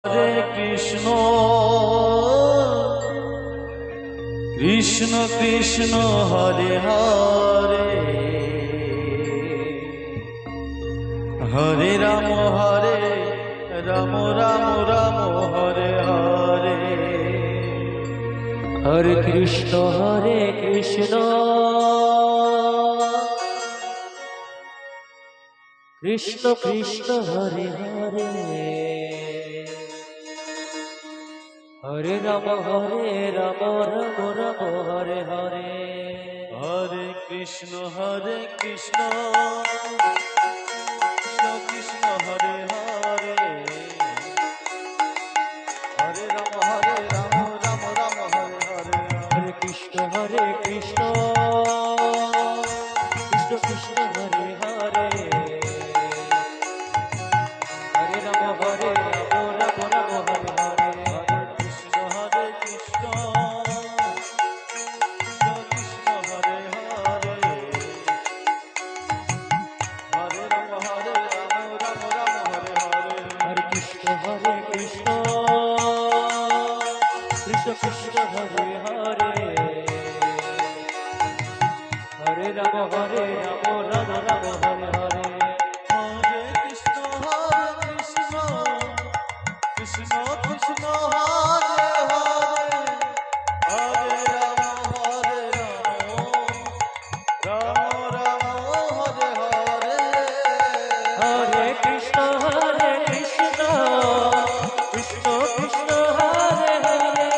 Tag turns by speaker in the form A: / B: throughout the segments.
A: হরে Krishna Krishna Krishna Hare Hare Hare Ram Ram Ram Hare Hare
B: Hare Krishna Krishna Krishna Hare Hare Hare Ram Ram Ram Hare Hare
A: Hare Krishna Krishna Krishna Hare Hare Hare Ram Ram Ram Hare Hare
B: Hare Krishna Krishna Krishna Hare Hare Hare Ram Ram Ram Hare Hare
A: Krishna Krishna Krishna Hare Hare Hare Ram Ram Ram Hare Hare
B: Hare Krishna Krishna Krishna Hare Hare Hare Ram Ram Ram Hare Hare
A: Hare Krishna Krishna Krishna Krishna Hare Hare Hare Ram Ram Ram Hare Hare
B: Hare Krishna Krishna Krishna Krishna Hare Hare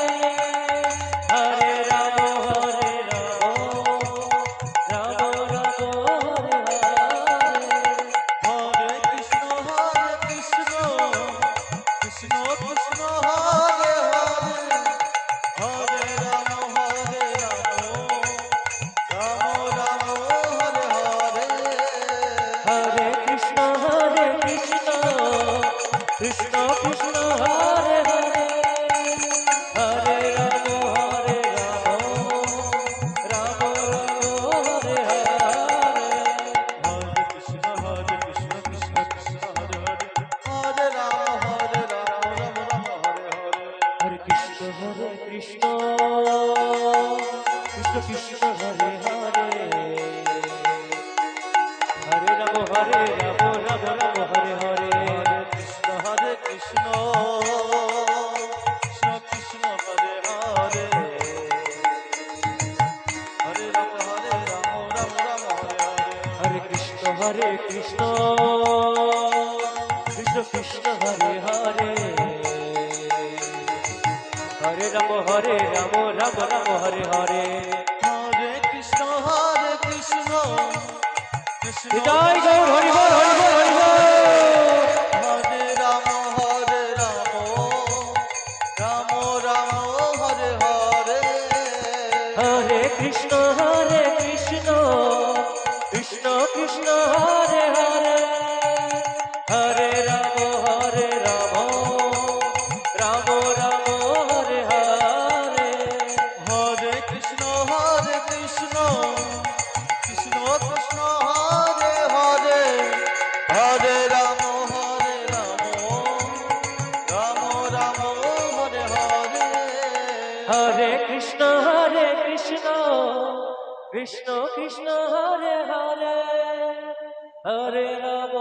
B: Hare Ram Ram Ram Hare Hare
A: Hare Krishna Krishna Krishna Krishna Hare Hare Hare Ram Ram Ram Hare Hare
B: Hare Krishna Krishna Krishna Krishna Hare Hare Hare Ram Ram Ram Hare Hare
A: Hare Krishna Krishna Krishna Hare Hare Hare Ram Ram Ram Hare Hare
B: Hare Krishna Krishna Krishna Krishna Hare Hare Hare Ram Ram Ram Hare Hare
A: Krishna Krishna Krishna Hare Hare Hare Ram Ram Ram Hare Hare
B: Hare Krishna Krishna Krishna Krishna Hare Hare Hare Ram Ram Ram Hare Hare
A: Hare Krishna Krishna
B: জয় Gour Hari বল Hari বল Hari বল
A: হরে Ram Ram Ram Hare Hare
B: Hare Krishna Krishna Krishna Krishna Hare Hare Hare Ram Ram Ram Hare Hare
A: Hare Krishna Krishna Krishna Krishna Hare Hare Hare Ram Ram Ram Hare Hare
B: Hare Krishna Krishna Krishna Krishna Hare Hare Hare Ram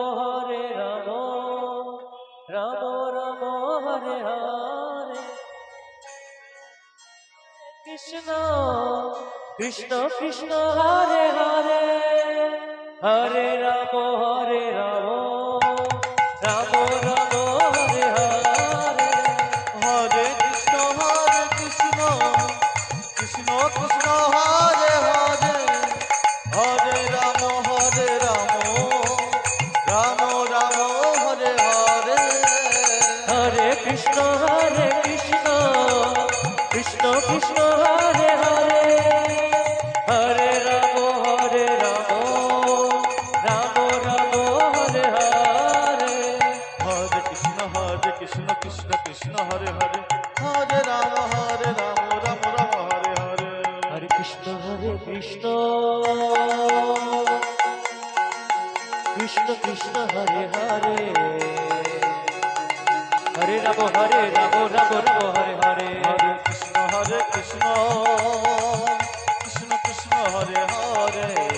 B: Ram Ram Hare Hare Krishna Krishna Krishna Hare Hare Hare Ram Ram Ram Hare Hare
A: Hare Krishna Krishna Krishna Krishna Hare Hare Hare Ram Ram Ram Hare Hare
B: Hare Krishna Krishna Krishna Krishna Hare Hare Hare Ram Ram Ram Hare Hare
A: Hare Krishna Krishna Krishna Hare Hare Hare Ram Ram Ram Hare Hare
B: Hare Krishna Krishna Krishna Krishna Hare Hare Hare Ram Ram Ram Hare Hare
A: Hare Krishna Krishna Krishna Krishna Hare Hare